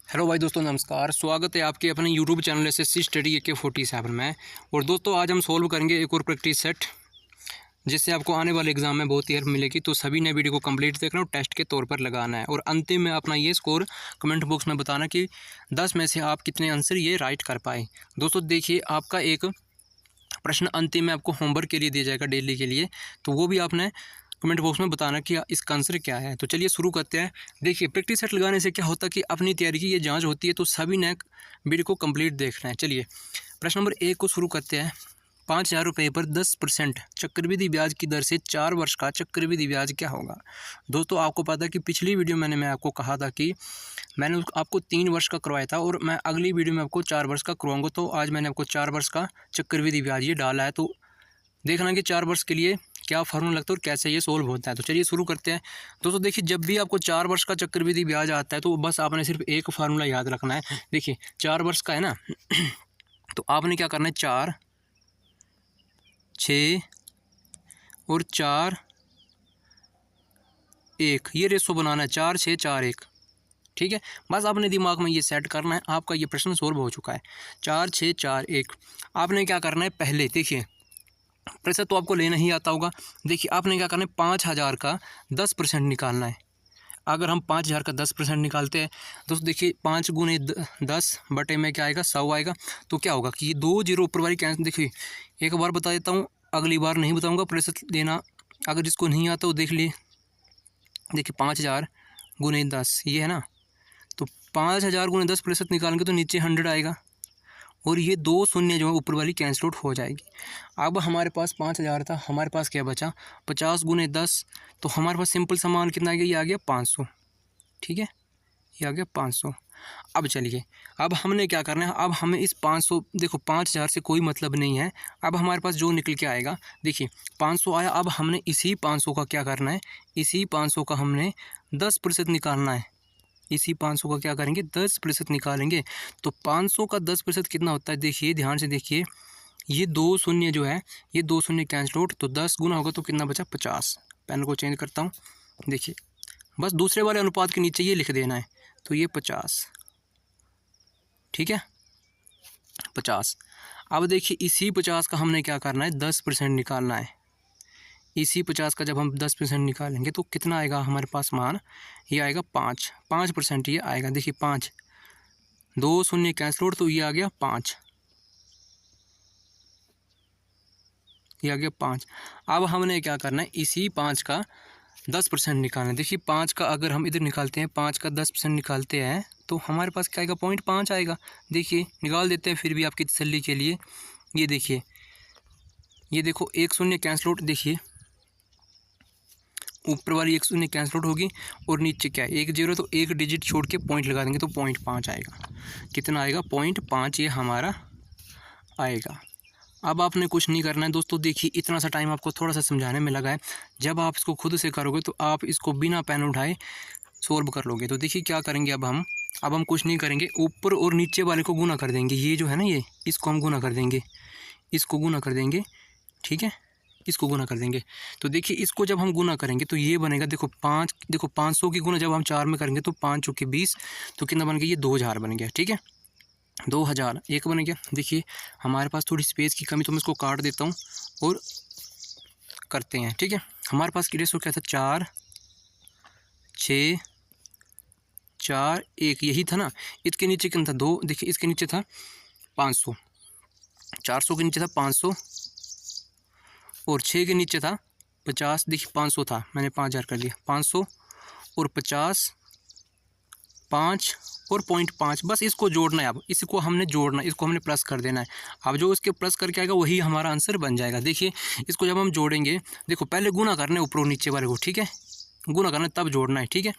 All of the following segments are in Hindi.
हेलो भाई दोस्तों, नमस्कार। स्वागत है आपके अपने YouTube channel SSC study AK47 में। और दोस्तों आज हम सोल्व करेंगे एक और प्रैक्टिस सेट जिससे आपको आने वाले एग्जाम में बहुत ही हेल्प मिलेगी। तो सभी ने वीडियो को कंप्लीट देखना और टेस्ट के तौर पर लगाना है और अंतिम में अपना ये स्कोर कमेंट बॉक्स में बताना कि 10 में से आप कितने आंसर ये राइट कर पाए। दोस्तों देखिए, आपका एक प्रश्न अंतिम में आपको होमवर्क के लिए दिया जाएगा डेली के लिए, तो वो भी आपने कमेंट बॉक्स में बताना कि इसका आंसर क्या है। तो चलिए शुरू करते हैं। देखिए, प्रैक्टिस सेट लगाने से क्या होता है कि अपनी तैयारी की ये जांच होती है, तो सभी ने वीडियो को कंप्लीट देखना है। चलिए प्रश्न नंबर 1 को शुरू करते हैं। 5,000 रुपये पर 10% चक्रवृद्धि ब्याज की दर से 4 वर्ष का चक्रवृद्धि ब्याज क्या होगा। दोस्तों आपको पता है कि पिछली वीडियो मैं आपको कहा था कि मैंने आपको 3 वर्ष का करवाया था और मैं अगली वीडियो में आपको 4 वर्ष का करवाऊंगा। तो आज मैंने आपको 4 वर्ष का चक्रवृद्धि ब्याज ये डाला है। तो देखना कि 4 वर्ष के लिए क्या फार्मूला लगता है और कैसे ये सोल्व होता है। तो चलिए शुरू करते हैं। दोस्तों देखिए, जब भी आपको 4 वर्ष का चक्रवृद्धि ब्याज आता है तो बस आपने सिर्फ एक फार्मूला याद रखना है। देखिए 4 वर्ष का है ना, तो आपने क्या करना है, 4, 6 और 4, 1 ये रेशो बनाना है। 4, 6, 4, 1। ठीक है, बस आपने दिमाग में ये सेट करना है। आपका ये प्रश्न सोल्व हो चुका है। 4, 6, 4, 1। आपने क्या करना है, पहले देखिए प्रतिशत तो आपको लेना ही आता होगा। देखिए आपने क्या करना है, 5,000 का 10% निकालना है। अगर हम 5,000 का 10% निकालते हैं दोस्तों, देखिए 5 गुने 10 बटे में क्या आएगा, 100 आएगा। तो क्या होगा कि 2 जीरो ऊपर वाली कैंसिल। देखिए एक बार बता देता हूँ, अगली बार नहीं बताऊँगा। प्रतिशत देना अगर जिसको नहीं आता वो देख लिए। देखिए 5,000 गुने 10 ये है ना, तो 5,000 गुने 10% निकालेंगे तो नीचे 100 आएगा और ये 2 शून्य जो है ऊपर वाली कैंसिल आउट हो जाएगी। अब हमारे पास 5,000 था, हमारे पास क्या बचा, 50 गुने 10। तो हमारे पास सिंपल सामान कितना आ गया, ये आ गया 500। ठीक है, ये आ गया 500। अब चलिए, अब हमने क्या करना है, अब हमें इस 500, देखो 5,000 से कोई मतलब नहीं है। अब हमारे पास जो निकल के आएगा, देखिए 500 आया। अब हमने इसी 500 का क्या करना है, इसी 500 का हमने 10% निकालना है। इसी 500 का क्या करेंगे, 10% निकालेंगे। तो 500 का 10% कितना होता है, देखिए ध्यान से देखिए, ये 2 शून्य जो है, ये 2 शून्य कैंसिल आउट। तो 10 गुना होगा तो कितना बचा, 50। पेन को चेंज करता हूँ। देखिए बस दूसरे वाले अनुपात के नीचे ये लिख देना है, तो ये 50। ठीक है, 50। अब देखिए इसी 50 का हमने क्या करना है, 10% निकालना है। इसी 50 का जब हम 10% निकालेंगे तो कितना आएगा हमारे पास मान, ये आएगा 5% ये आएगा। देखिए 5, 2 शून्य कैंसिल आउट, तो ये आ गया 5, ये आ गया 5। अब हमने क्या करना है, इसी 5 का 10% निकालना है। देखिए 5 का अगर हम इधर निकालते हैं, 5 का 10% निकालते हैं तो हमारे पास क्या आएगा, 0.5 आएगा। देखिए निकाल देते हैं फिर भी आपकी तसल्ली के लिए। ये देखिए, ये देखो 1 शून्य कैंसिल आउट। देखिए ऊपर वाली 1 शून्य कैंसिल आउट होगी और नीचे क्या है, 1 0। तो एक डिजिट छोड़ के पॉइंट लगा देंगे तो 0.5 आएगा। कितना आएगा, 0.5 ये हमारा आएगा। अब आपने कुछ नहीं करना है दोस्तों। देखिए इतना सा टाइम आपको थोड़ा सा समझाने में लगा है। जब आप इसको खुद से करोगे तो आप इसको बिना पेन उठाए सोल्व कर लोगे। तो देखिए क्या करेंगे, अब हम कुछ नहीं करेंगे, ऊपर और नीचे वाले को गुना कर देंगे। ये जो है ना, ये इसको हम गुना कर देंगे, इसको गुना कर देंगे। ठीक है, इसको गुना कर देंगे। तो देखिए इसको जब हम गुना करेंगे तो ये बनेगा, देखो 5, देखो 500 की गुना जब हम 4 में करेंगे तो 5 चौके 20, तो कितना बन गया, ये 2000 बन गया। ठीक है, 2000 एक बन गया। देखिए हमारे पास थोड़ी स्पेस की कमी, तो मैं इसको काट देता हूँ और करते हैं। ठीक है, हमारे पास की रेशो क्या था, 4, 6, 4, 1 यही था ना। इसके नीचे कितना था, 2। देखिए इसके नीचे था 500, 400 के नीचे था 500 और 6 के नीचे था 50। देखिए 500 था, मैंने 5,000 कर दिया। 500 और 50, 5 और 0.5। बस इसको जोड़ना है। अब इसको हमने जोड़ना है, इसको हमने प्लस कर देना है। अब जो इसके प्लस करके आएगा वही हमारा आंसर बन जाएगा। देखिए इसको जब हम जोड़ेंगे, देखो पहले गुना करना है ऊपर और नीचे वाले को। ठीक है, गुना करना है तब जोड़ना है। ठीक है,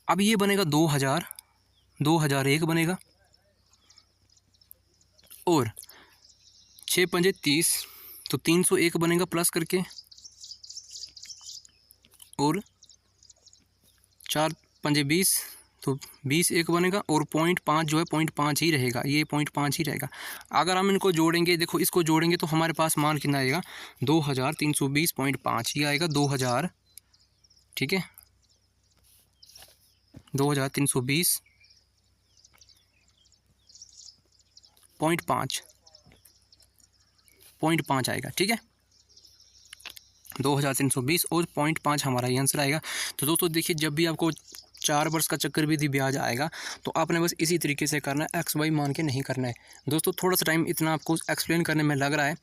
अब ये बनेगा 2000, 2001 बनेगा और 6 पंजे 30, तो 301 बनेगा प्लस करके, और 4 पंजे 20, तो 20 एक बनेगा और 0.5 जो है 0.5 ही रहेगा, ये 0.5 ही रहेगा। अगर हम इनको जोड़ेंगे, देखो इसको जोड़ेंगे तो हमारे पास मान कितना आएगा, 2320.5 ये आएगा 2000। ठीक है, 2320 0.5 आएगा, ठीक है। 2320 और 0.5 हमारा ये आंसर आएगा। तो दोस्तों देखिए, जब भी आपको 4 वर्ष का चक्रवृद्धि ब्याज आएगा तो आपने बस इसी तरीके से करना है, एक्स वाई मान के नहीं करना है। दोस्तों थोड़ा सा टाइम इतना आपको एक्सप्लेन करने में लग रहा है,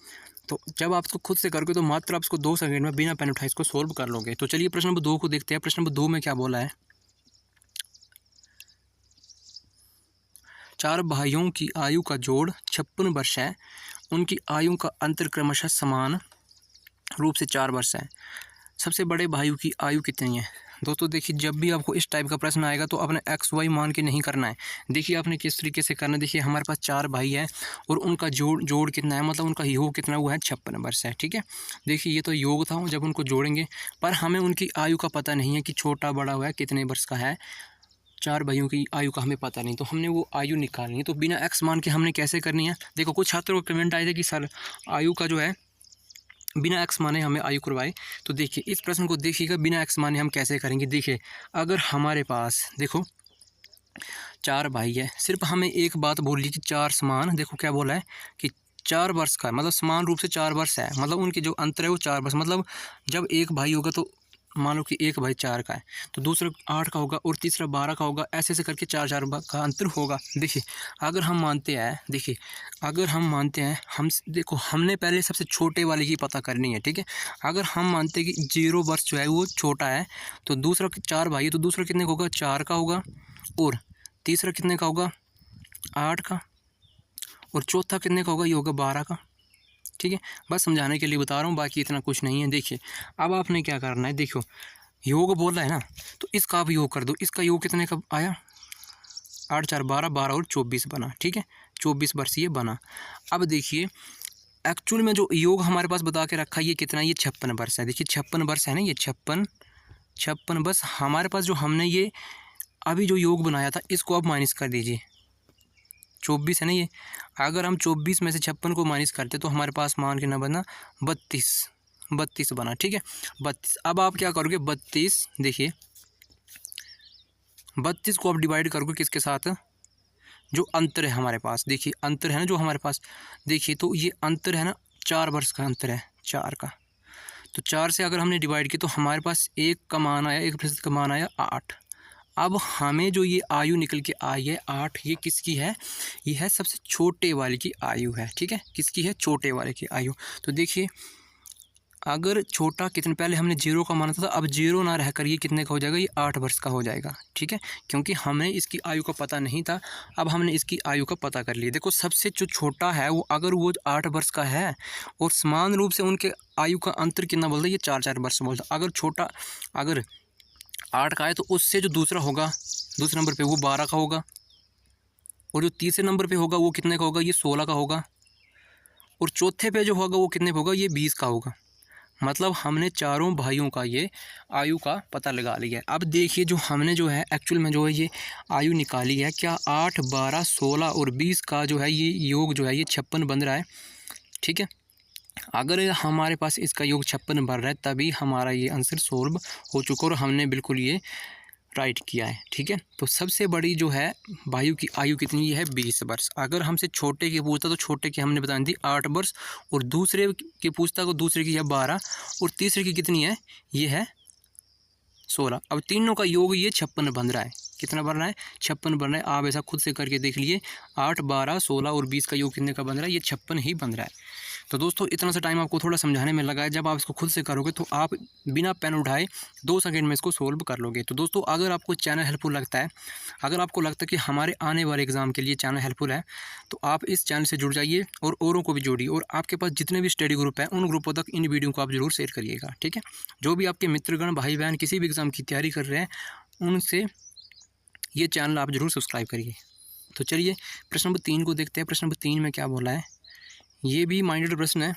तो जब आप इसको खुद से करोगे तो मात्र आप इसको 2 सेकंड में बिना पेन उठाए इसको सोल्व कर लोगे। तो चलिए प्रश्न नंबर 2 को देखते हैं। प्रश्न नंबर 2 में क्या बोला है। 4 भाइयों की आयु का जोड़ 56 वर्ष है, उनकी आयु का अंतर क्रमशः समान रूप से 4 वर्ष है। सबसे बड़े भाइयों की आयु कितनी है। दोस्तों देखिए, जब भी आपको इस टाइप का प्रश्न आएगा तो आपने एक्स वाई मान के नहीं करना है। देखिए आपने किस तरीके से करना है। देखिए हमारे पास 4 भाई है और उनका जोड़ कितना है, मतलब उनका योग कितना हुआ है, 56 वर्ष है, ठीक है। देखिए ये तो योग था जब उनको जोड़ेंगे, पर हमें उनकी आयु का पता नहीं है कि छोटा बड़ा हुआ है कितने वर्ष का है। 4 भाइयों की आयु का हमें पता नहीं, तो हमने वो आयु निकालनी है। तो बिना एक्स मान के हमने कैसे करनी है। देखो कुछ छात्रों को कमेंट आए थे कि सर आयु का जो है बिना एक्स माने हमें आयु करवाए। तो देखिए इस प्रश्न को देखिएगा, बिना एक्स माने हम कैसे करेंगे। देखिए अगर हमारे पास देखो 4 भाई है, सिर्फ हमें एक बात बोल ली कि 4 समान, देखो क्या बोला है कि 4 वर्ष का मतलब समान रूप से 4 वर्ष है, मतलब उनके जो अंतर है वो 4 वर्ष। मतलब जब एक भाई होगा तो मान लो कि एक भाई 4 का है तो दूसरा 8 का होगा और तीसरा 12 का होगा, ऐसे ऐसे करके 4 का अंतर होगा। देखिए अगर हम मानते हैं, देखिए अगर हम मानते हैं, हम देखो हमने पहले सबसे छोटे वाले की पता करनी है, ठीक है। अगर हम मानते हैं कि 0 वर्ष जो है वो छोटा है, तो दूसरा 4 भाई है तो दूसरा कितने का होगा, 4 का होगा, और तीसरा कितने का होगा, 8 का, और चौथा कितने का होगा, ये होगा 12 का, ठीक है। बस समझाने के लिए बता रहा हूँ, बाकी इतना कुछ नहीं है। देखिए अब आपने क्या करना है, देखो योग बोल रहा है ना, तो इसका आप योग कर दो। इसका योग कितने का आया, 8 4 12, 12 और 24 बना, ठीक है। 24 वर्षीय बना। अब देखिए एक्चुअल में जो योग हमारे पास बता के रखा है ये कितना, ये 56 वर्ष है। देखिए 56 वर्ष है ना, ये 56 वर्ष हमारे पास जो हमने ये अभी जो योग बनाया था इसको आप माइनस कर दीजिए। 24 है ना ये, अगर हम 24 में से 56 को माइनस करते तो हमारे पास मान के ना बना 32 बना, ठीक है। 32। अब आप क्या करोगे, 32, देखिए 32 को आप डिवाइड करोगे किसके साथ, जो अंतर है हमारे पास। देखिए अंतर है ना जो हमारे पास, देखिए तो ये अंतर है ना 4 वर्ष का अंतर है, 4 का। तो 4 से अगर हमने डिवाइड किया तो हमारे पास 1 का मान आया, 1% का मान आया 8। अब हमें जो ये आयु निकल के आई है 8, ये किसकी है, ये है सबसे छोटे वाले की आयु है, ठीक है। किसकी है, छोटे वाले की आयु। तो देखिए अगर छोटा कितने, पहले हमने 0 का माना था, अब 0 ना रहकर ये कितने का हो जाएगा, ये 8 वर्ष का हो जाएगा, ठीक है। क्योंकि हमें इसकी आयु का पता नहीं था, अब हमने इसकी आयु का पता कर लिया। देखो सबसे जो छोटा है वो अगर वो 8 वर्ष का है और समान रूप से उनके आयु का अंतर कितना बोलता है, ये 4 वर्ष बोलता। अगर छोटा अगर 8 का है तो उससे जो दूसरा होगा, दूसरे नंबर पे वो 12 का होगा, और जो तीसरे नंबर पे होगा वो कितने का होगा, ये 16 का होगा, और चौथे पे जो होगा वो कितने का होगा, ये 20 का होगा। मतलब हमने चारों भाइयों का ये आयु का पता लगा लिया है। अब देखिए जो हमने जो है एक्चुअल में जो है ये आयु निकाली है, क्या 8 12 16 और 20 का जो है ये योग जो है ये 56 बन रहा है, ठीक है। अगर हमारे पास इसका योग 56 बन रहा है तभी हमारा ये आंसर सोल्व हो चुका और हमने बिल्कुल ये राइट किया है, ठीक है। तो सबसे बड़ी जो है भाइयों की आयु कितनी है, 20 वर्ष। अगर हमसे छोटे की पूछता तो छोटे की हमने बता दी 8 वर्ष, और दूसरे की पूछता तो दूसरे की है 12, और तीसरे की कितनी है, ये है 16। अब तीनों का योग ये 56 बन रहा है। कितना बन रहा है, 56 बन रहा है। आप ऐसा खुद से करके देख लिए, 8 12 16 और 20 का योग कितने का बन रहा है, ये 56 ही बन रहा है। तो दोस्तों इतना सा टाइम आपको थोड़ा समझाने में लगा है। जब आप इसको खुद से करोगे तो आप बिना पेन उठाए 2 सेकंड में इसको सोल्व कर लोगे। तो दोस्तों अगर आपको चैनल हेल्पफुल लगता है, अगर आपको लगता है कि हमारे आने वाले एग्ज़ाम के लिए चैनल हेल्पफुल है, तो आप इस चैनल से जुड़ जाइए और औरों को भी जोड़िए, और आपके पास जितने भी स्टडी ग्रुप हैं उन ग्रुपों तक इन वीडियो को आप जरूर शेयर करिएगा, ठीक है। जो भी आपके मित्रगण भाई बहन किसी भी एग्ज़ाम की तैयारी कर रहे हैं उनसे ये चैनल आप जरूर सब्सक्राइब करिए। तो चलिए प्रश्न नंबर 3 को देखते हैं। प्रश्न नंबर 3 में क्या बोला है, ये भी माइंडेड प्रश्न है।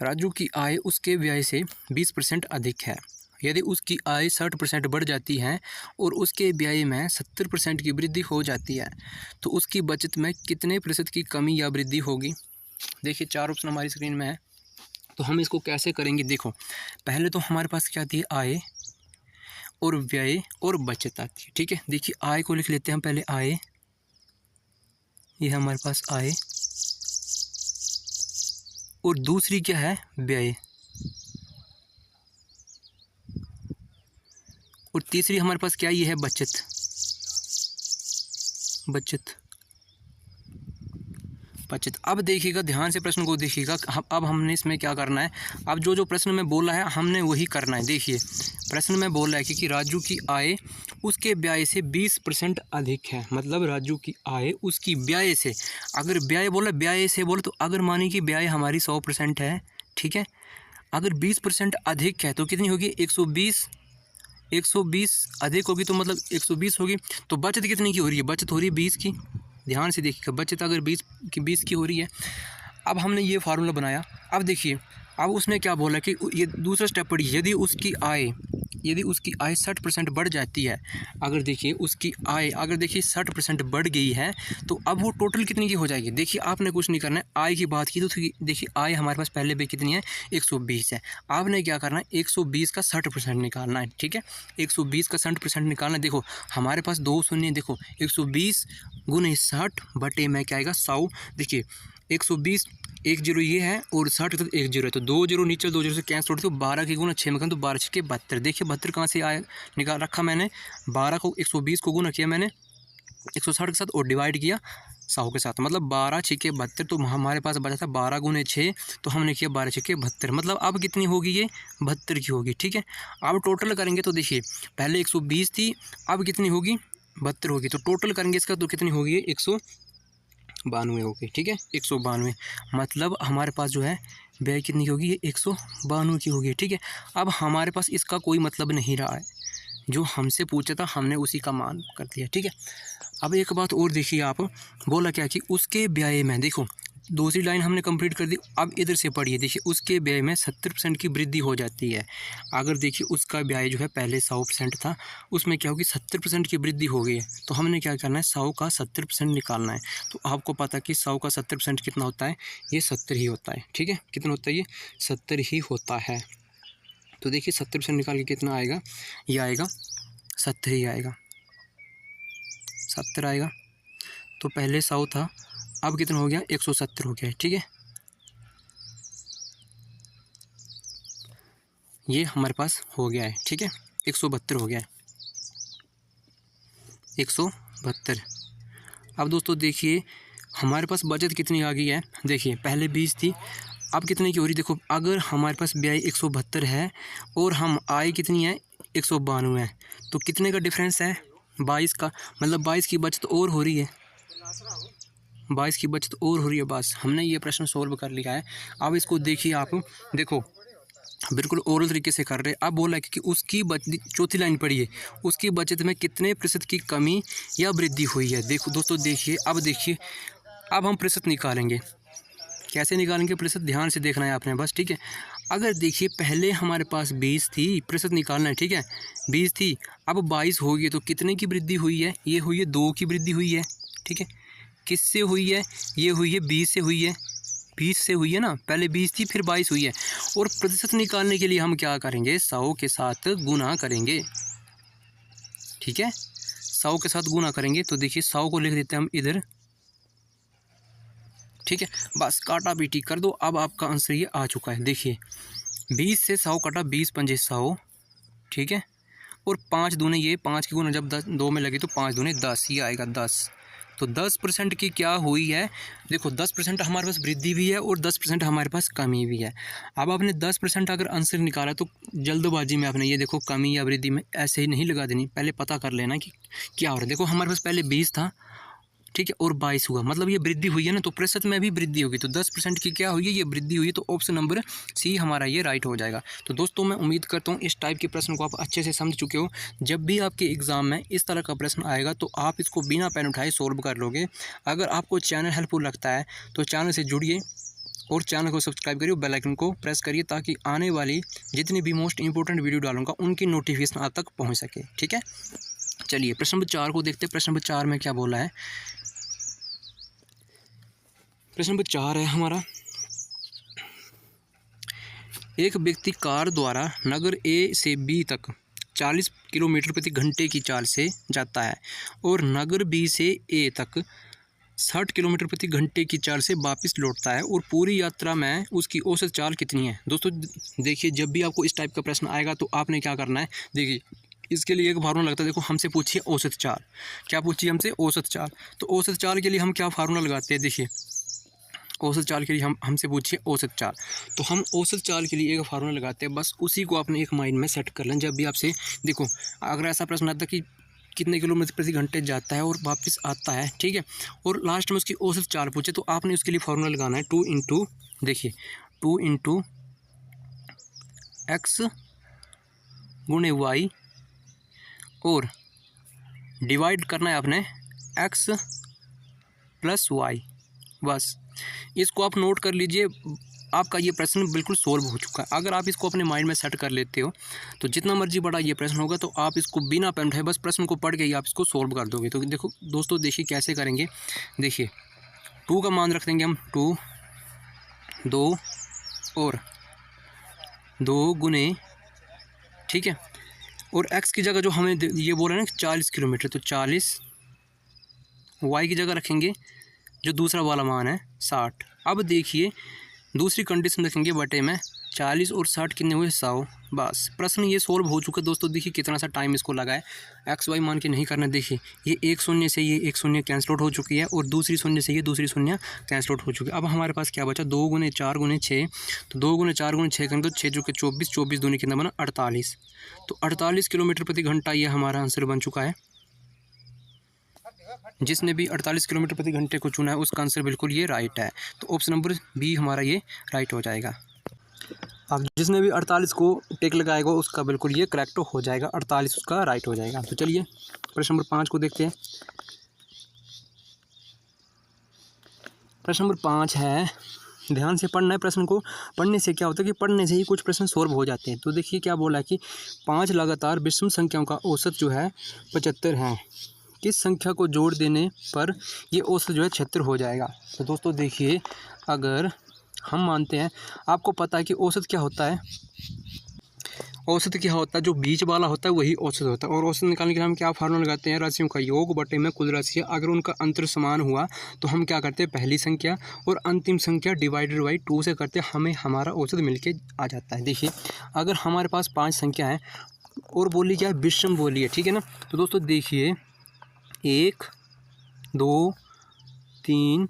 राजू की आय उसके व्यय से 20% अधिक है। यदि उसकी आय 60% बढ़ जाती है और उसके व्यय में 70% की वृद्धि हो जाती है तो उसकी बचत में कितने प्रतिशत की कमी या वृद्धि होगी। देखिए 4 ऑप्शन हमारी स्क्रीन में है, तो हम इसको कैसे करेंगे। देखो पहले तो हमारे पास क्या आती है, आय और व्यय और बचत आती है, ठीक है। देखिए आय को लिख लेते हैं हम पहले, आय, ये हमारे पास आय, और दूसरी क्या है व्यय, और तीसरी हमारे पास क्या ये है बचत। बचत बचत। अब देखिएगा ध्यान से प्रश्न को देखिएगा। अब हमने इसमें क्या करना है, अब जो प्रश्न में बोला है हमने वही करना है। देखिए प्रश्न में बोल रहा है कि राजू की आय उसके व्यय से 20% अधिक है। मतलब राजू की आय उसकी व्यय से, अगर व्यय बोला, व्यय से बोले तो अगर माने कि व्यय हमारी 100% है, ठीक है, अगर 20% अधिक है तो कितनी होगी 120। 120 अधिक होगी तो मतलब 120 होगी। तो बचत कितनी की हो रही है, बचत हो रही है 20 की। ध्यान से देखिएगा, बचत अगर 20 की हो रही है। अब हमने ये फार्मूला बनाया। अब देखिए अब उसने क्या बोला कि ये दूसरा स्टेप पड़ी, यदि उसकी आय 60% बढ़ जाती है, अगर देखिए उसकी आय अगर देखिए 60% बढ़ गई है तो अब वो टोटल कितनी की हो जाएगी। देखिए आपने कुछ नहीं करना है, आय की बात की तो देखिए आय हमारे पास पहले भी कितनी है 120 है। आपने क्या करना है 120 का 60% निकालना है, ठीक है, 120 का 60% निकालना है। देखो हमारे पास 2 शून्य, देखो 120 गुने 60 बटे में क्या आएगा 100। देखिए 120 एक जीरो ये है और 60 तो एक जीरो है, तो 2 जीरो नीचे 2 जीरो से कैंसिल होती है। तो 12 की गुना 6 में करें तो 12 6 72। देखिए 72 कहाँ से आया, निकाल रखा मैंने। 12 को 120 को गुना किया मैंने 160 के साथ और डिवाइड किया 100 के साथ, मतलब 12 6 72। तो हमारे पास बचा था 12 गुने 6, तो हमने किया 12 6 72। मतलब अब कितनी होगी ये 72 की होगी, ठीक है। अब टोटल करेंगे तो देखिए पहले 120 थी, अब कितनी होगी 72 होगी। तो टोटल करेंगे इसका तो कितनी होगी 192 होगी, ठीक है, 192। मतलब हमारे पास जो है व्यय कितनी की होगी, ये 192 की होगी, ठीक है। अब हमारे पास इसका कोई मतलब नहीं रहा है, जो हमसे पूछा था हमने उसी का मान कर दिया, ठीक है। अब एक बात और देखिए, आप बोला क्या कि उसके व्यय में, देखो दूसरी लाइन हमने कंप्लीट कर दी। अब इधर से पढ़िए, देखिए उसके व्यय में 70% की वृद्धि हो जाती है। अगर देखिए उसका व्यय जो है पहले 100% था, उसमें क्या होगी 70% की वृद्धि हो गई है। तो हमने क्या करना है 100 का 70% निकालना है। तो आपको पता है कि 100 का 70% कितना होता है, ये 70 ही होता है, ठीक है। कितना होता है ये 70 ही होता है। तो देखिए 70% निकाल के कितना आएगा, ये आएगा 70 ही आएगा, 70 आएगा। तो पहले 100 था, अब कितना हो गया 170 हो गया है, ठीक है। ये हमारे पास हो गया है, ठीक है, 172 हो गया है, 172। अब दोस्तों देखिए हमारे पास बचत कितनी आ गई है। देखिए पहले 20 थी, अब कितने की हो रही, देखो अगर हमारे पास व्यय 172 है और हम आय कितनी है 192 है, तो कितने का डिफरेंस है 22 का। मतलब 22 की बचत और हो रही है, 22 की बचत और हो रही है। बस हमने ये प्रश्न सोल्व कर लिया है। अब इसको देखिए, आप देखो बिल्कुल ओरल तरीके से कर रहे। अब बोला है कि उसकी चौथी लाइन पढ़िए, उसकी बचत में कितने प्रतिशत की कमी या वृद्धि हुई है। देखो दोस्तों देखिए, अब देखिए अब हम प्रतिशत निकालेंगे। कैसे निकालेंगे प्रतिशत, ध्यान से देखना है आपने बस, ठीक है। अगर देखिए पहले हमारे पास 20 थी, प्रतिशत निकालना है, ठीक है, 20 थी, अब 22 हो गई, तो कितने की वृद्धि हुई है, ये हुई है 2 की वृद्धि हुई है, ठीक है। किससे हुई है, ये हुई है 20 से हुई है, 20 से हुई है ना, पहले 20 थी फिर 22 हुई है। और प्रतिशत निकालने के लिए हम क्या करेंगे 100 के साथ गुना करेंगे, ठीक है, 100 के साथ गुना करेंगे। तो देखिए 100 को लिख देते हैं हम इधर, ठीक है, बस काटा पीटी कर दो। अब आपका आंसर ये आ चुका है। देखिए 20 से 100 कटा, 20 पंजे 100, ठीक है, और 5 दूने ये 5 की गुना जब 10 2 में लगे तो 5 दूने 10, ये आएगा 10। तो 10% की क्या हुई है, देखो 10% हमारे पास वृद्धि भी है और 10% हमारे पास कमी भी है। अब आपने 10% अगर आंसर निकाला तो जल्दबाजी में आपने ये देखो कमी या वृद्धि में ऐसे ही नहीं लगा देनी, पहले पता कर लेना कि क्या हो रहा है। देखो हमारे पास पहले 20 था, ठीक है, और 22 हुआ, मतलब ये वृद्धि हुई है ना, तो प्रतिशत में भी वृद्धि होगी। तो 10% की क्या हुई है, ये वृद्धि हुई है। तो ऑप्शन नंबर सी हमारा ये राइट हो जाएगा। तो दोस्तों मैं उम्मीद करता हूँ इस टाइप के प्रश्न को आप अच्छे से समझ चुके हो। जब भी आपके एग्जाम में इस तरह का प्रश्न आएगा तो आप इसको बिना पेन उठाए सोल्व कर लोगे। अगर आपको चैनल हेल्पफुल लगता है तो चैनल से जुड़िए और चैनल को सब्सक्राइब करिए, बेल आइकन को प्रेस करिए, ताकि आने वाली जितनी भी मोस्ट इंपॉर्टेंट वीडियो डालूंगा उनकी नोटिफिकेशन आप तक पहुँच सके, ठीक है। चलिए प्रश्न नंबर 4 को देखते हैं। प्रश्न नंबर 4 में क्या बोला है, प्रश्न नंबर 4 है हमारा, एक व्यक्ति कार द्वारा नगर ए से बी तक 40 किलोमीटर प्रति घंटे की चाल से जाता है और नगर बी से ए तक 60 किलोमीटर प्रति घंटे की चाल से वापस लौटता है और पूरी यात्रा में उसकी औसत चाल कितनी है। दोस्तों देखिए, जब भी आपको इस टाइप का प्रश्न आएगा तो आपने क्या करना है, देखिए इसके लिए एक फार्मूला लगता है। देखो, हमसे पूछिए औसत चाल, क्या पूछिए हमसे, औसत चाल। तो औसत चाल के लिए हम क्या फार्मूला लगाते हैं, देखिए औसत चाल के लिए हमसे पूछिए औसत चाल, तो हम औसत चाल के लिए एक फार्मूला लगाते हैं। बस उसी को आपने एक माइंड में सेट कर लें। जब भी आपसे देखो, अगर ऐसा प्रश्न आता है कि कितने किलोमीटर प्रति घंटे जाता है और वापस आता है, ठीक है, और लास्ट में उसकी औसत चाल पूछे, तो आपने उसके लिए फार्मूला लगाना है 2 इंटू, देखिए 2 इंटू एक्स गुणे वाई और डिवाइड करना है आपने एक्स प्लस वाई। बस इसको आप नोट कर लीजिए, आपका ये प्रश्न बिल्कुल सोल्व हो चुका है। अगर आप इसको अपने माइंड में सेट कर लेते हो तो जितना मर्जी बड़ा ये प्रश्न होगा तो आप इसको बिना पेन उठाए बस प्रश्न को पढ़ के ही आप इसको सोल्व कर दोगे। तो देखो दोस्तों, देखिए कैसे करेंगे। देखिए 2 का मान रख देंगे हम 2, 2 और 2 गुने, ठीक है, और x की जगह जो हमें ये बोला ना 40 किलोमीटर, तो 40, y की जगह रखेंगे जो दूसरा वाला मान है 60। अब देखिए दूसरी कंडीशन रखेंगे बटे में 40 और 60 कितने हुए 100। बस प्रश्न ये सोल्व हो चुका है। दोस्तों देखिए कितना सा टाइम इसको लगा है, एक्स वाई मान के नहीं करना। देखिए ये एक शून्य से ये एक शून्य कैंसिल आउट हो चुकी है और दूसरी शून्य से ये दूसरी शून्य कैंसिल आउट हो चुकी है। अब हमारे पास क्या बचा, 2 गुने 4 गुने 6, तो 2 गुने 4 गुने 6 करेंगे तो 6 जो कि 24, 24 दूनी कितना बना 48। तो 48 किलोमीटर प्रति घंटा ये हमारा आंसर बन चुका है। जिसने भी 48 किलोमीटर प्रति घंटे को चुना है उसका आंसर बिल्कुल ये राइट है। तो ऑप्शन नंबर बी हमारा ये राइट हो जाएगा। अब जिसने भी 48 को टिक लगाएगा उसका बिल्कुल ये करेक्ट हो जाएगा, 48 उसका राइट हो जाएगा। तो चलिए प्रश्न नंबर 5 को देखते हैं। प्रश्न नंबर 5 है, ध्यान से पढ़ना है प्रश्न को। पढ़ने से क्या होता है कि पढ़ने से ही कुछ प्रश्न सॉल्व हो जाते हैं। तो देखिए क्या बोला है कि 5 लगातार विषम संख्याओं का औसत जो है 75 है। किस संख्या को जोड़ देने पर ये औसत जो है 76 हो जाएगा। तो दोस्तों देखिए, अगर हम मानते हैं, आपको पता है कि औसत क्या होता है, औसत क्या होता है, जो बीच वाला होता है वही औसत होता है। और औसत निकालने के लिए हम क्या फार्मूला लगाते हैं, राशियों का योग बटे में कुल राशि। अगर उनका अंतर समान हुआ तो हम क्या करते हैं, पहली संख्या और अंतिम संख्या डिवाइडेड बाई 2 से करते हैं, हमें हमारा औसत मिलके आ जाता है। देखिए अगर हमारे पास 5 संख्या है और बोली क्या है, विषम बोली है, ठीक है ना। तो दोस्तों देखिए 1, 2, 3,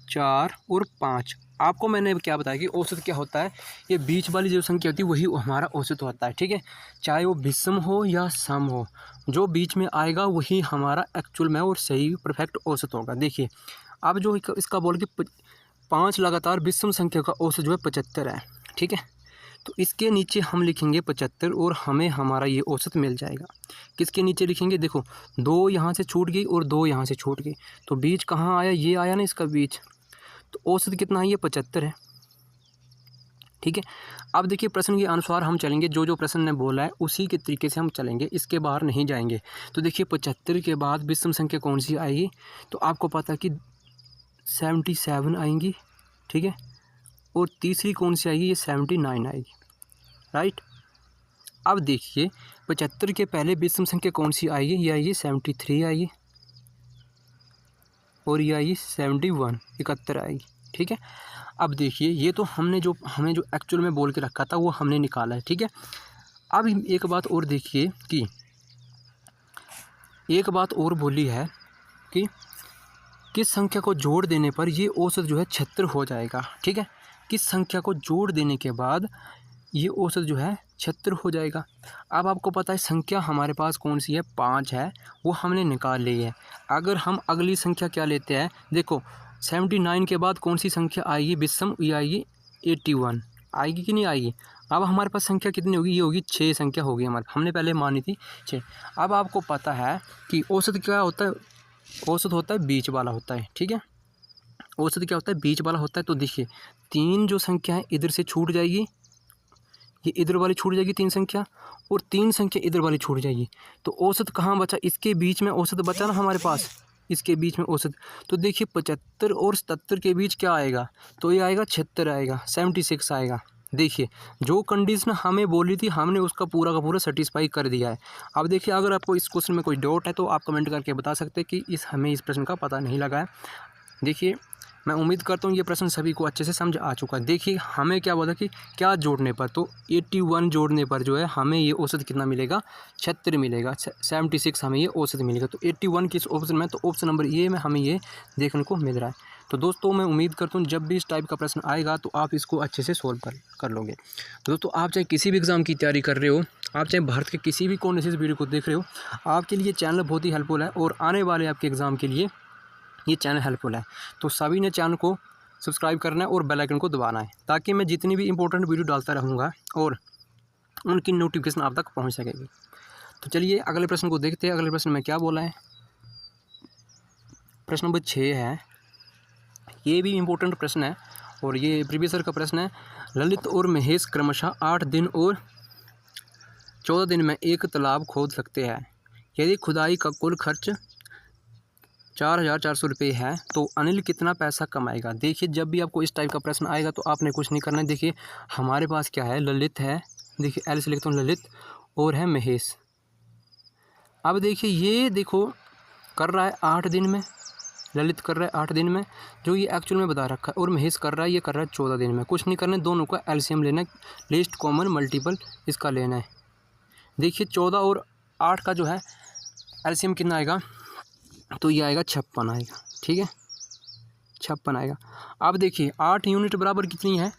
4 और 5, आपको मैंने क्या बताया कि औसत क्या होता है, ये बीच वाली जो संख्या होती है वही हमारा औसत होता है, ठीक है। चाहे वो विषम हो या सम हो, जो बीच में आएगा वही हमारा एक्चुअल में और सही परफेक्ट औसत होगा। देखिए अब जो इसका बोल के 5 लगातार विषम संख्या का औसत जो है 75 है, ठीक है। तो इसके नीचे हम लिखेंगे 75 और हमें हमारा ये औसत मिल जाएगा। किसके नीचे लिखेंगे, देखो 2 यहाँ से छूट गई और 2 यहाँ से छूट गई, तो बीच कहाँ आया, ये आया ना इसका बीच। तो औसत कितना है, ये 75 है, ठीक है। अब देखिए प्रश्न के अनुसार हम चलेंगे, जो प्रश्न ने बोला है उसी के तरीके से हम चलेंगे, इसके बाहर नहीं जाएंगे। तो देखिए 75 के बाद विषम संख्या कौन सी आएगी, तो आपको पता है कि 77 आएंगी, ठीक है, और तीसरी कौन सी आएगी, ये 79 आएगी, राइट। अब देखिए 75 के पहले विषम संख्या कौन सी आएगी, ये आएगी 73 आएगी और ये आएगी 71, 71 आएगी, ठीक है। अब देखिए ये तो हमें जो एक्चुअल में बोल के रखा था वो हमने निकाला है, ठीक है। अब एक बात और देखिए कि एक बात और बोली है कि किस संख्या को जोड़ देने पर ये औसत जो है 76 हो जाएगा, ठीक है। किस संख्या को जोड़ देने के बाद ये औसत जो है 76 हो जाएगा। अब आपको पता है संख्या हमारे पास कौन सी है, 5 है, वो हमने निकाल ली है। अगर हम अगली संख्या क्या लेते हैं, देखो 79 के बाद कौन सी संख्या आएगी विषम, ये आएगी 81, आएगी कि नहीं आएगी। अब हमारे पास संख्या कितनी होगी, ये होगी 6 संख्या होगी हमारी, हमने पहले मानी थी 6। अब आपको पता है कि औसत क्या होता है, औसत होता है बीच वाला होता है, ठीक है। औसत क्या होता है, बीच वाला होता है। तो देखिए 3 जो संख्या है इधर से छूट जाएगी, ये इधर वाली छूट जाएगी 3 संख्या, और 3 संख्या इधर वाली छूट जाएगी। तो औसत कहाँ बचा, इसके बीच में औसत बचा ना हमारे पास, इसके बीच में औसत। तो देखिए 75 और 77 के बीच क्या आएगा, तो ये आएगा 76 आएगा, 76 आएगा, देखिए जो कंडीशन हमें बोली थी हमने उसका पूरा का पूरा सेटिस्फाई कर दिया है। अब देखिए अगर आपको इस क्वेश्चन में कोई डाउट है तो आप कमेंट करके बता सकते हैं कि हमें इस प्रश्न का पता नहीं लगा है। देखिए मैं उम्मीद करता हूँ ये प्रश्न सभी को अच्छे से समझ आ चुका है। देखिए हमें क्या बोला कि क्या जोड़ने पर, तो 81 जोड़ने पर जो है हमें ये औसत कितना मिलेगा, 76 मिलेगा, 76 हमें ये औसत मिलेगा। तो 81 किस ऑप्शन में, तो ऑप्शन नंबर ए में हमें ये देखने को मिल रहा है। तो दोस्तों मैं उम्मीद करता हूँ जब भी इस टाइप का प्रश्न आएगा तो आप इसको अच्छे से सोल्व कर लोगे। तो दोस्तों आप चाहे किसी भी एग्ज़ाम की तैयारी कर रहे हो, आप चाहे भारत के किसी भी कोने से इस वीडियो को देख रहे हो, आपके लिए चैनल बहुत ही हेल्पफुल है और आने वाले आपके एग्ज़ाम के लिए ये चैनल हेल्पफुल है। तो सभी ने चैनल को सब्सक्राइब करना है और बेल आइकन को दबाना है ताकि मैं जितनी भी इंपॉर्टेंट वीडियो डालता रहूँगा और उनकी नोटिफिकेशन आप तक पहुँच सकेगी। तो चलिए अगले प्रश्न को देखते हैं। अगले प्रश्न में क्या बोला है, प्रश्न नंबर 6 है। ये भी इम्पोर्टेंट प्रश्न है और ये प्रीवियस ईयर का प्रश्न है। ललित और महेश क्रमशः 8 दिन और 14 दिन में एक तालाब खोद सकते हैं। यदि खुदाई का कुल खर्च 4,400 रुपये है तो अनिल कितना पैसा कमाएगा। देखिए जब भी आपको इस टाइप का प्रश्न आएगा तो आपने कुछ नहीं करना है। देखिए हमारे पास क्या है, ललित है, देखिए एल से लिखता हूँ ललित, और है महेश। अब देखिए ये देखो कर रहा है 8 दिन में, ललित कर रहा है 8 दिन में जो ये एक्चुअल में बता रखा है, और महेश कर रहा है, ये कर रहा है 14 दिन में। कुछ नहीं करना है, दोनों का एलसीएम लेना है, लीस्ट कॉमन मल्टीपल इसका लेना है। देखिए 14 और 8 का जो है एलसीएम कितना आएगा, तो ये आएगा 56 आएगा, ठीक है 56 आएगा। अब देखिए 8 यूनिट बराबर कितनी है,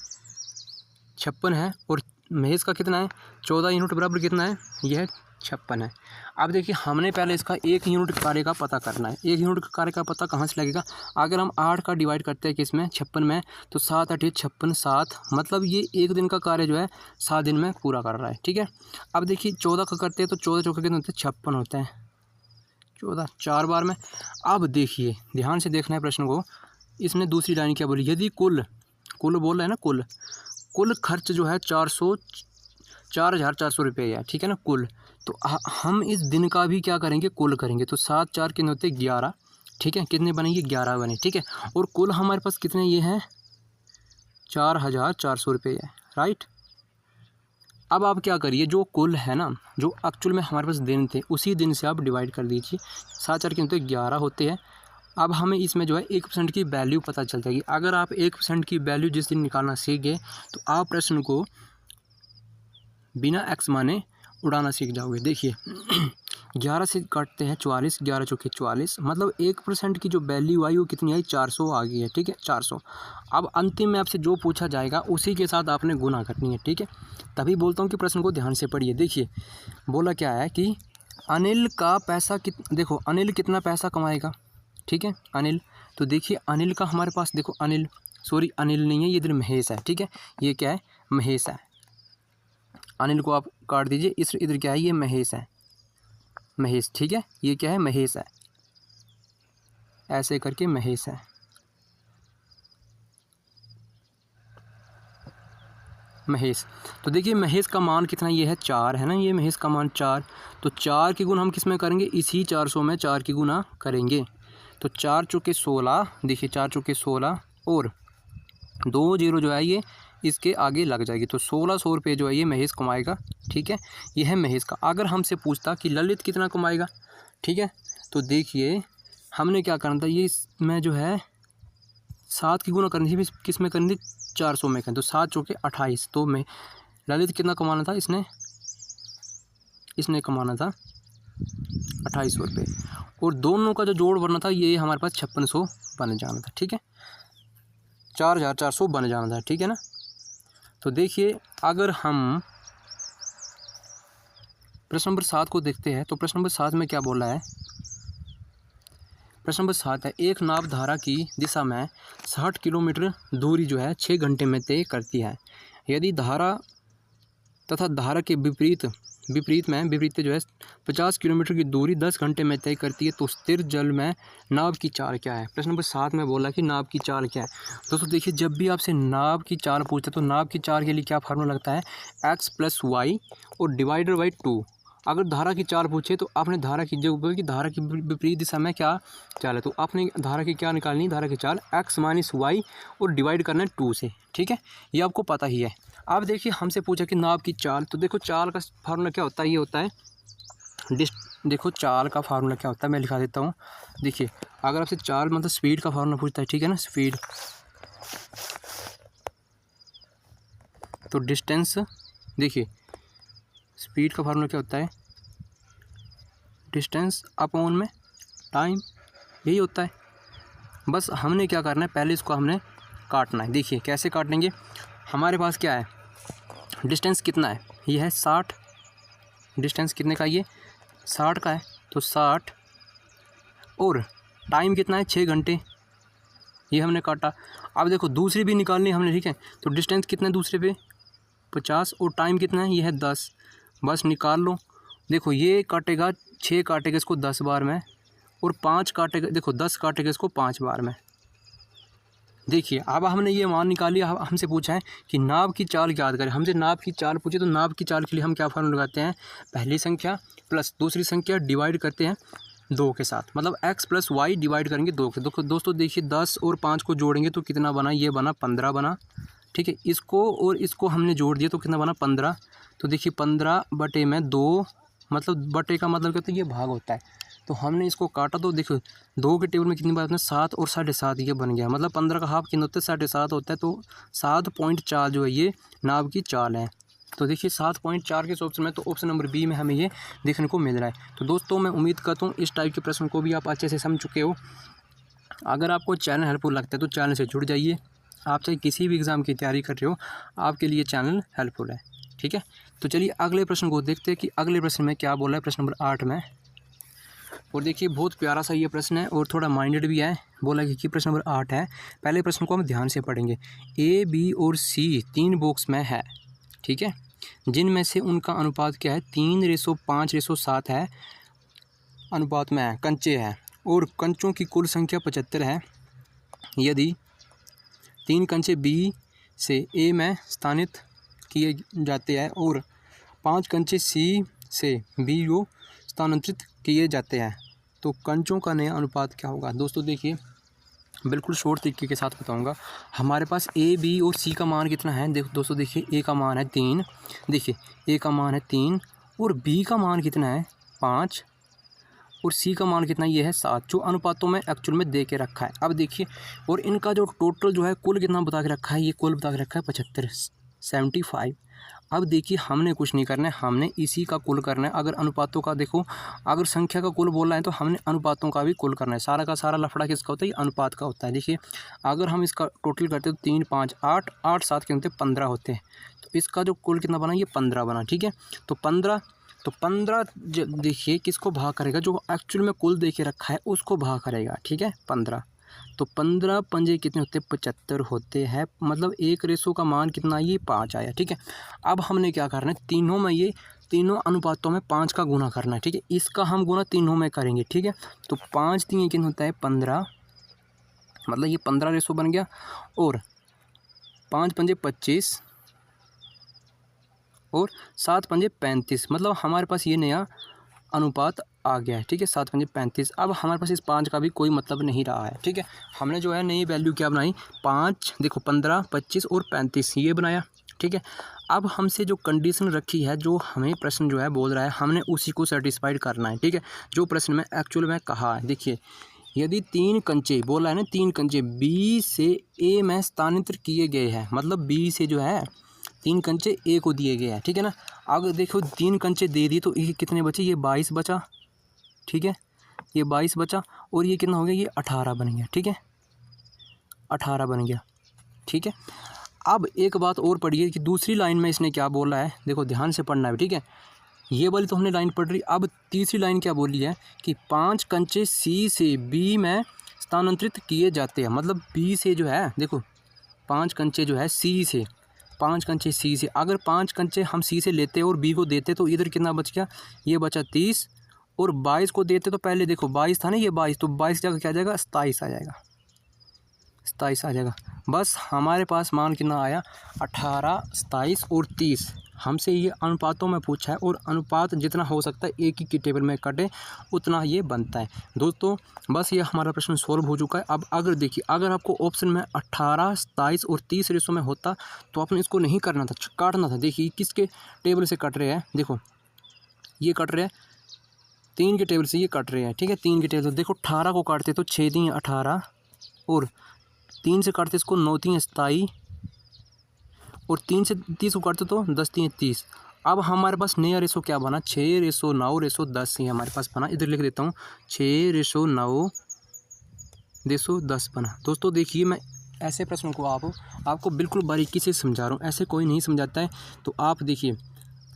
56 है, और महेश का कितना है 14 यूनिट बराबर कितना है, यह है 56 है। अब देखिए हमने पहले इसका 1 यूनिट कार्य का पता करना है। 1 यूनिट कार्य का पता कहाँ से लगेगा, अगर हम 8 का डिवाइड करते हैं किसमें 56 में, तो 7 8 56 7, मतलब ये 1 दिन का कार्य जो है 7 दिन में पूरा कर रहा है, ठीक है। अब देखिए 14 का करते हैं तो 14 चौके कितने होते हैं 56 होते हैं, 14 4 बार में। अब देखिए ध्यान से देखना है प्रश्न को, इसने दूसरी लाइन क्या बोली, यदि कुल बोल रहा है ना, कुल खर्च जो है 4,400 रुपये है, ठीक है ना कुल। तो हम इस दिन का भी क्या करेंगे, कुल करेंगे। तो 7 4 कितने होते हैं 11, ठीक है, कितने बनेंगे 11 बने, ठीक है। और कुल हमारे पास कितने ये हैं 4,400 रुपये है, राइट। अब आप क्या करिए, जो कुल है ना, जो एक्चुअल में हमारे पास दिन थे उसी दिन से आप डिवाइड कर दीजिए। 7 4 कितने होते हैं 11 होते हैं। अब हमें इसमें जो है 1% की वैल्यू पता चल जाएगी। अगर आप 1% की वैल्यू जिस दिन निकालना सीख गए तो आप प्रश्न को बिना एक्स माने उड़ाना सीख जाओगे। देखिए 11 से काटते हैं 44, 11 चौके 44, मतलब 1% की जो वैल्यू आई वो कितनी आई 400 आ गई है, ठीक है 400। अब अंतिम में आपसे जो पूछा जाएगा उसी के साथ आपने गुना करनी है, ठीक है। तभी बोलता हूँ कि प्रश्न को ध्यान से पढ़िए। देखिए बोला क्या है कि अनिल का पैसा देखो अनिल कितना पैसा कमाएगा, ठीक है अनिल। तो देखिए अनिल का हमारे पास देखो अनिल नहीं है, ये इधर महेश है, ठीक है, ये क्या है महेश है। अनिल को आप काट दीजिए, इस इधर क्या है ये महेश है, महेश, ठीक है, ये क्या है महेश है, ऐसे करके महेश है। महेश, तो देखिए महेश का मान कितना ये है 4 है ना, ये महेश का मान 4। तो 4 की गुण हम किस में करेंगे, इसी 400 में 4 की गुना करेंगे। तो 4 चौके 16, देखिए 4 चौके 16 और 2 0 जो है ये इसके आगे लग जाएगी। तो 1600 रुपये जो है ये महेश कमाएगा, ठीक है, ये है महेश का। अगर हमसे पूछता कि ललित कितना कमाएगा, ठीक है, तो देखिए हमने क्या करना था, ये इसमें जो है 7 की गुना करनी थी, किस में करनी थी 400 में करें। तो 7 चौके 28, तो मैं ललित कितना कमाना था, इसने कमाना था 2800 रुपये, और दोनों का जो जोड़ बनना था ये हमारे पास 5600 बन जाना था, ठीक है, 4,400 बन जाना था, ठीक है ना। तो देखिए अगर हम प्रश्न नंबर 7 को देखते हैं तो प्रश्न नंबर 7 में क्या बोला है, प्रश्न नंबर 7 है, एक नाव धारा की दिशा में 60 किलोमीटर दूरी जो है 6 घंटे में तय करती है। यदि धारा तथा धारा के विपरीत जो है 50 किलोमीटर की दूरी 10 घंटे में तय करती है तो स्थिर जल में नाव की चाल क्या है। प्रश्न नंबर 7 में बोला कि नाव की चाल क्या है। दोस्तों देखिए जब भी आपसे नाव की चाल पूछते हैं तो नाव की चाल के लिए क्या फार्मूला लगता है, x + y और डिवाइडर बाई 2। अगर धारा की चाल पूछे तो आपने धारा की जो कि धारा की विपरीत दिशा में क्या चाल है, तो आपने धारा की क्या निकालनी है, धारा की चाल x माइनस वाई और डिवाइड करना है 2 से। ठीक है, ये आपको पता ही है। अब देखिए हमसे पूछा कि नाव की चाल, तो देखो चाल का फार्मूला क्या होता है, ये होता है देखो चाल का फार्मूला क्या होता है, मैं लिखा देता हूँ। देखिए अगर आपसे चाल मतलब स्पीड का फार्मूला पूछता है, ठीक है ना, स्पीड, तो डिस्टेंस, देखिए स्पीड का फार्मूला क्या होता है, डिस्टेंस अपॉन में टाइम, यही होता है। बस हमने क्या करना है, पहले इसको हमने काटना है। देखिए कैसे काटेंगे, हमारे पास क्या है, डिस्टेंस कितना है, ये है 60, डिस्टेंस कितने का, ये 60 का है, तो 60, और टाइम कितना है 6 घंटे, ये हमने काटा। अब देखो दूसरी भी निकालनी है हमने, ठीक है, तो डिस्टेंस कितना है दूसरे पे 50 और टाइम कितना है, ये है 10, बस निकाल लो। देखो ये काटेगा 6 काटेगा इसको 10 बार में, और 5 काटेगा, देखो 10 काटेगा इसको 5 बार में। देखिए अब हमने ये मान निकाली, हमसे पूछा है कि नाव की चाल याद करें, हमसे नाव की चाल पूछे तो नाव की चाल के लिए हम क्या फार्मूला लगाते हैं, पहली संख्या प्लस दूसरी संख्या डिवाइड करते हैं 2 के साथ, मतलब x प्लस वाई डिवाइड करेंगे 2 के। दोस्तों देखिए 10 और 5 को जोड़ेंगे तो कितना बना, ये बना 15 बना, ठीक है। इसको और इसको हमने जोड़ दिया तो कितना बना 15, तो देखिए 15 बटे में 2, मतलब बटे का मतलब कहते हैं ये भाग होता है, तो हमने इसको काटा तो देखो 2 के टेबल में कितनी बार 7 और 7.5 ये बन गया, मतलब 15 का हाफ कितना होता है 7.5 होता है, तो 7.4 जो है ये नाव की चाल है। तो देखिए 7.4 के ऑप्शन में, तो ऑप्शन नंबर बी में हमें ये देखने को मिल रहा है। तो दोस्तों मैं उम्मीद करता हूँ इस टाइप के प्रश्न को भी आप अच्छे से समझ चुके हो। अगर आपको चैनल हेल्पफुल लगता है तो चैनल से जुड़ जाइए, आप चाहे किसी भी एग्ज़ाम की तैयारी कर रहे हो आपके लिए चैनल हेल्पफुल है, ठीक है। तो चलिए अगले प्रश्न को देखते हैं कि अगले प्रश्न में क्या बोला है, प्रश्न नंबर 8 में। और देखिए बहुत प्यारा सा ये प्रश्न है और थोड़ा माइंडेड भी है। बोला कि प्रश्न नंबर 8 है, पहले प्रश्न को हम ध्यान से पढ़ेंगे। ए, बी और सी 3 बॉक्स में है, ठीक है, जिनमें से उनका अनुपात क्या है, 3:5:7 है अनुपात में है, कंचे हैं, और कंचों की कुल संख्या 75 है। यदि 3 कंचे बी से ए में स्थानांतरित किए जाते हैं और 5 कंचे सी से बी को स्थानांतरित किए जाते हैं तो कंचों का नया अनुपात क्या होगा। दोस्तों देखिए बिल्कुल शॉर्ट तरीके के साथ बताऊंगा। हमारे पास ए, बी और सी का मान कितना है, देखो दोस्तों देखिए ए का मान है 3, देखिए ए का मान है 3 और बी का मान कितना है 5 और सी का मान कितना ये है 7, जो अनुपातों में एक्चुअल में दे के रखा है। अब देखिए और इनका जो टोटल जो है कुल कितना बता के रखा है, ये कुल बता के रखा है 75, 75। अब देखिए हमने कुछ नहीं करना है, हमने इसी का कुल करना है। अगर अनुपातों का देखो, अगर संख्या का कुल बोला है तो हमने अनुपातों का भी कुल करना है। सारा का सारा लफड़ा किसका होता है, ये अनुपात का होता है। देखिए अगर हम इसका टोटल करते हैं तो 3, 5, 8, 8, 7 के होते हैं 15 होते हैं, तो इसका जो कुल कितना बना, ये 15 बना, ठीक है। तो 15 देखिए किसको भाग करेगा, जो एक्चुअल में कुल दे के रखा है उसको भाग करेगा, ठीक है 15। तो 15 पंजे कितने होते हैं 75 होते हैं, मतलब 1 का मान कितना, ये 5 आया, ठीक है। अब हमने क्या करना है, तीनों में ये तीनों अनुपातों में 5 का गुना करना है, ठीक है। इसका हम गुना तीनों में करेंगे, ठीक है। तो 5 3 कितना होता है 15, मतलब ये 15 बन गया, और 5 पंजे 25 और 7 पंजे 35, मतलब हमारे पास ये नया अनुपात आ गया है, ठीक है 7 पंजे 35। अब हमारे पास इस 5 का भी कोई मतलब नहीं रहा है, ठीक है। हमने जो है नई वैल्यू क्या बनाई, 5, देखो 15, 25 और 35 ये बनाया, ठीक है। अब हमसे जो कंडीशन रखी है, जो हमें प्रश्न जो है बोल रहा है, हमने उसी को सेटिस्फाइड करना है, ठीक है। जो प्रश्न में एक्चुअल में कहा है, देखिए यदि 3 कंचे बोला है ना, 3 कंचे बी से ए में स्थानांतरित किए गए हैं, मतलब बी से जो है 3 कंचे ए को दिए गए हैं, ठीक है ना। अगर देखो 3 कंचे दे दिए तो ये कितने बचे, ये 22 बचा, ठीक है, ये 22 बचा, और ये कितना हो गया, ये 18 बन गया, ठीक है 18 बन गया, ठीक है। अब एक बात और पढ़िए कि दूसरी लाइन में इसने क्या बोला है, देखो ध्यान से पढ़ना है, ठीक है। ये वाली तो हमने लाइन पढ़ रही, अब तीसरी लाइन क्या बोली है कि 5 कंचे सी से बी में स्थानांतरित किए जाते हैं, मतलब बी से जो है, देखो 5 कंचे जो है सी से, 5 कंचे सी से, अगर 5 कंचे हम सी से लेते और बी को देते तो इधर कितना बच गया, ये बचा 30, और 22 को देते तो पहले देखो 22 था ना, ये 22, तो 22 जगह क्या आ जाएगा 27 आ जाएगा, 27 आ जाएगा। बस हमारे पास मान कितना आया 18, 27 और 30 हमसे ये अनुपातों में पूछा है और अनुपात जितना हो सकता है एक ही की टेबल में कटे उतना ये बनता है। दोस्तों बस ये हमारा प्रश्न सॉल्व हो चुका है। अब अगर देखिए, अगर आपको ऑप्शन में 18, 27 और 30 रेशो में होता तो आपने इसको नहीं करना था, काटना था। देखिए किसके टेबल से कट रहे हैं, देखो ये कट रहे हैं 3 के टेबल से, ये कट रहे हैं, ठीक है 3 के टेबल से। देखो 18 को काटते तो 6 3 18 और 3 से काटते इसको 9 3 27 और 3 से 30 को काटते तो 10 3 30। अब हमारे पास नया रेशो क्या बना, 6:9:10 ये हमारे पास बना। इधर लिख देता हूँ 6:9:10 बना। दोस्तों देखिए मैं ऐसे प्रश्नों को आपको बिल्कुल बारीकी से समझा रहा हूँ, ऐसे कोई नहीं समझाता है। तो आप देखिए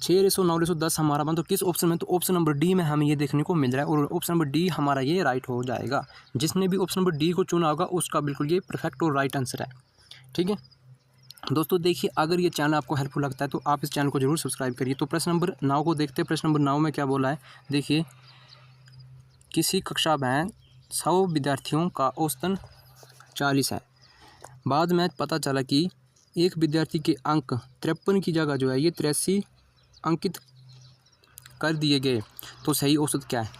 6:9:10 हमारा बना, तो किस ऑप्शन में, तो ऑप्शन नंबर डी में हमें ये देखने को मिल रहा है और ऑप्शन नंबर डी हमारा ये राइट हो जाएगा। जिसने भी ऑप्शन नंबर डी को चुना होगा उसका बिल्कुल ये परफेक्ट और राइट आंसर है, ठीक है। दोस्तों देखिए अगर ये चैनल आपको हेल्पफुल लगता है तो आप इस चैनल को जरूर सब्सक्राइब करिए। तो प्रश्न नंबर 9 को देखते हैं। प्रश्न नंबर 9 में क्या बोला है, देखिए किसी कक्षा में 100 विद्यार्थियों का औसतन 40 है। बाद में पता चला कि एक विद्यार्थी के अंक 53 की जगह जो है ये 83 अंकित कर दिए गए, तो सही औसत क्या है।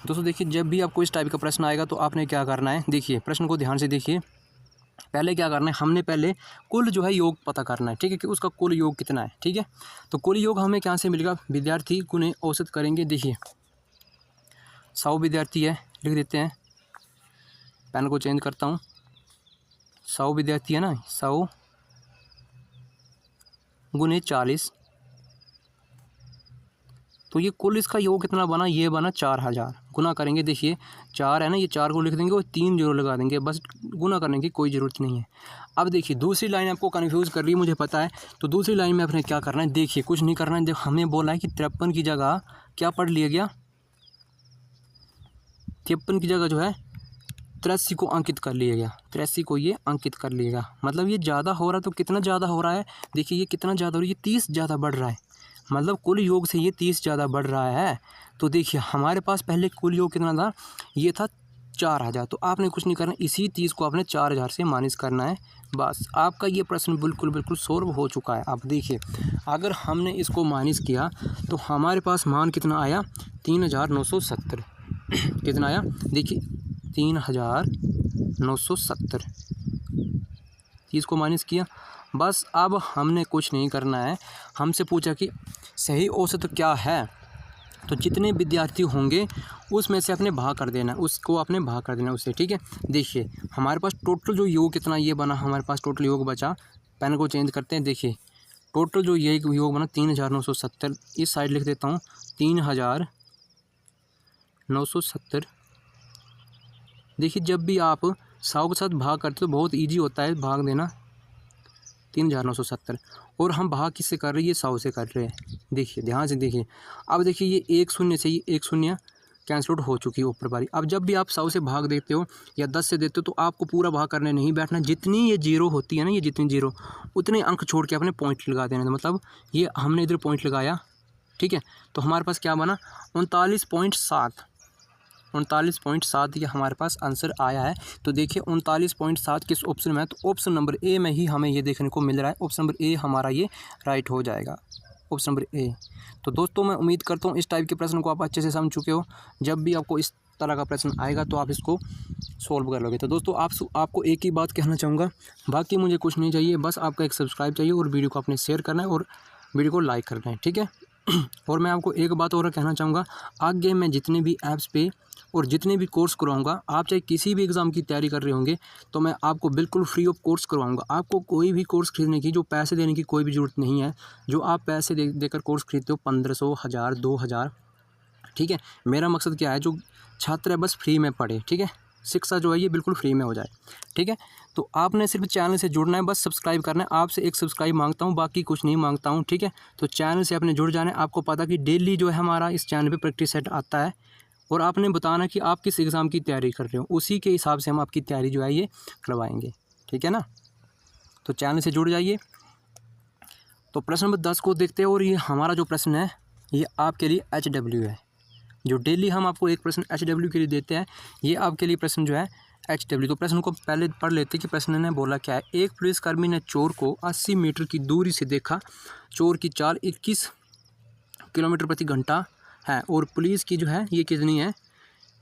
दोस्तों देखिए जब भी आपको इस टाइप का प्रश्न आएगा तो आपने क्या करना है, देखिए प्रश्न को ध्यान से देखिए। पहले क्या करना है, हमने पहले कुल जो है योग पता करना है, ठीक है, कि उसका कुल योग कितना है, ठीक है। तो कुल योग हमें कहाँ से मिलेगा, विद्यार्थी गुने औसत करेंगे। देखिए 100 विद्यार्थी है, लिख देते हैं, पेन को चेंज करता हूँ, 100 विद्यार्थी है ना, 100 गुने 40, तो ये कुल इसका योग कितना बना, ये बना 4000। गुना करेंगे, देखिए 4 है ना, ये 4 को लिख देंगे और 3 जीरो लगा देंगे, बस गुना करने की कोई ज़रूरत नहीं है। अब देखिए दूसरी लाइन आपको कन्फ्यूज़ कर रही है, मुझे पता है। तो दूसरी लाइन में आपने क्या करना है, देखिए कुछ नहीं करना है। देखो हमें बोला है कि 53 की जगह क्या पढ़ लिया गया, 53 की जगह जो है 83 को अंकित कर लिया गया, 83 को ये अंकित कर लिया गया। मतलब ये ज़्यादा हो रहा है, तो कितना ज़्यादा हो रहा है, देखिए ये कितना ज़्यादा हो रहा है, ये 30 ज़्यादा बढ़ रहा है। मतलब कुल योग से ये 30 ज़्यादा बढ़ रहा है। तो देखिए हमारे पास पहले कुल योग कितना था, ये था 4000। तो आपने कुछ नहीं करना, इसी 30 को आपने 4000 से माइनस करना है, बस आपका ये प्रश्न बिल्कुल सॉल्व हो चुका है। आप देखिए अगर हमने इसको माइनस किया तो हमारे पास मान कितना आया, 3970। कितना आया, देखिए 3970, 30 को माइनस किया, बस। अब हमने कुछ नहीं करना है, हमसे पूछा कि सही औसत क्या है, तो जितने विद्यार्थी होंगे उसमें से अपने भाग कर देना, उसको अपने भाग कर देना उससे, ठीक है। देखिए हमारे पास टोटल जो योग कितना ये बना, हमारे पास टोटल योग बचा, पेन को चेंज करते हैं। देखिए टोटल जो ये योग बना 3970, इस साइड लिख देता हूँ 3970। देखिए जब भी आप 100 के साथ भाग करते हो तो बहुत ईजी होता है भाग देना, 3970। और हम भाग किससे कर रहे हैं, ये 100 से कर रहे हैं। देखिए ध्यान से देखिए, अब देखिए ये 1 शून्य से ये 1 शून्य कैंसिल आउट हो चुकी है ऊपर वाली। अब जब भी आप 100 से भाग देते हो या 10 से देते हो तो आपको पूरा भाग करने नहीं बैठना, जितनी ये जीरो होती है ना, ये जितनी जीरो उतने अंक छोड़ के अपने पॉइंट लगा देना। मतलब ये हमने इधर पॉइंट लगाया, ठीक है, तो हमारे पास क्या बना 39.7 ये हमारे पास आंसर आया है। तो देखिए 39.7 किस ऑप्शन में है, तो ऑप्शन नंबर ए में ही हमें ये देखने को मिल रहा है। ऑप्शन नंबर ए हमारा ये राइट हो जाएगा, ऑप्शन नंबर ए। तो दोस्तों मैं उम्मीद करता हूँ इस टाइप के प्रश्न को आप अच्छे से समझ चुके हो। जब भी आपको इस तरह का प्रश्न आएगा तो आप इसको सॉल्व कर लोगे। तो दोस्तों आपको एक ही बात कहना चाहूँगा, बाकी मुझे कुछ नहीं चाहिए, बस आपका एक सब्सक्राइब चाहिए और वीडियो को आपने शेयर करना है और वीडियो को लाइक करना है, ठीक है। और मैं आपको एक बात और कहना चाहूँगा, आगे मैं जितने भी ऐप्स पे और जितने भी कोर्स करवाऊँगा, आप चाहे किसी भी एग्ज़ाम की तैयारी कर रहे होंगे तो मैं आपको बिल्कुल फ्री ऑफ कोर्स करवाऊँगा। आपको कोई भी कोर्स खरीदने की, जो पैसे देने की कोई भी ज़रूरत नहीं है। जो आप पैसे देकर कोर्स खरीदते हो 1500, 1000, 2000, ठीक है। मेरा मकसद क्या है, जो छात्र है बस फ्री में पढ़े, ठीक है, शिक्षा जो है ये बिल्कुल फ्री में हो जाए, ठीक है। तो आपने सिर्फ चैनल से जुड़ना है, बस सब्सक्राइब करना है। आपसे एक सब्सक्राइब मांगता हूँ, बाकी कुछ नहीं मांगता हूँ, ठीक है। तो चैनल से आपने जुड़ जाना है। आपको पता कि डेली जो है हमारा इस चैनल पे प्रैक्टिस सेट आता है और आपने बताना कि आप किस एग्ज़ाम की तैयारी कर रहे हो, उसी के हिसाब से हम आपकी तैयारी जो है ये करवाएंगे, ठीक है ना। तो चैनल से जुड़ जाइए। तो प्रश्न नंबर 10 को देखते हैं और ये हमारा जो प्रश्न है ये आपके लिए HW है। जो डेली हम आपको एक प्रश्न HW के लिए देते हैं, ये आपके लिए प्रश्न जो है HW। तो प्रश्न को पहले पढ़ लेते कि प्रश्न ने बोला क्या है। एक पुलिसकर्मी ने चोर को 80 मीटर की दूरी से देखा। चोर की चाल 21 किलोमीटर प्रति घंटा है और पुलिस की जो है ये कितनी है,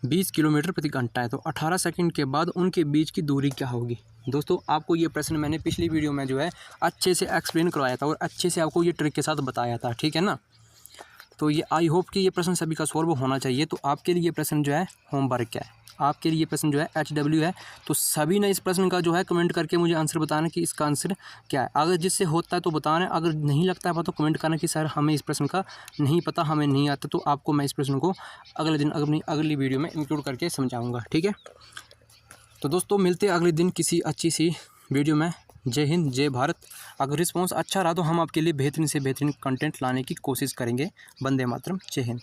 20 किलोमीटर प्रति घंटा है। तो 18 सेकंड के बाद उनके बीच की दूरी क्या होगी। दोस्तों आपको ये प्रश्न मैंने पिछली वीडियो में जो है अच्छे से एक्सप्लेन करवाया था और अच्छे से आपको ये ट्रिक के साथ बताया था, ठीक है ना। तो ये आई होप कि ये प्रश्न सभी का सॉल्व होना चाहिए। तो आपके लिए ये प्रश्न जो है होमवर्क है, आपके लिए प्रश्न जो है HW है। तो सभी ने इस प्रश्न का जो है कमेंट करके मुझे आंसर बताना कि इसका आंसर क्या है। अगर जिससे होता है तो बताना, अगर नहीं लगता है तो कमेंट करना कि सर हमें इस प्रश्न का नहीं पता, हमें नहीं आता। तो आपको मैं इस प्रश्न को अगले दिन अपनी अगली वीडियो में इंक्लूड करके समझाऊँगा, ठीक है। तो दोस्तों मिलते हैं अगले दिन किसी अच्छी सी वीडियो में। जय हिंद, जय भारत। अगर रिस्पॉन्स अच्छा रहा तो हम आपके लिए बेहतरीन से बेहतरीन कंटेंट लाने की कोशिश करेंगे। वंदे मातरम, जय हिंद।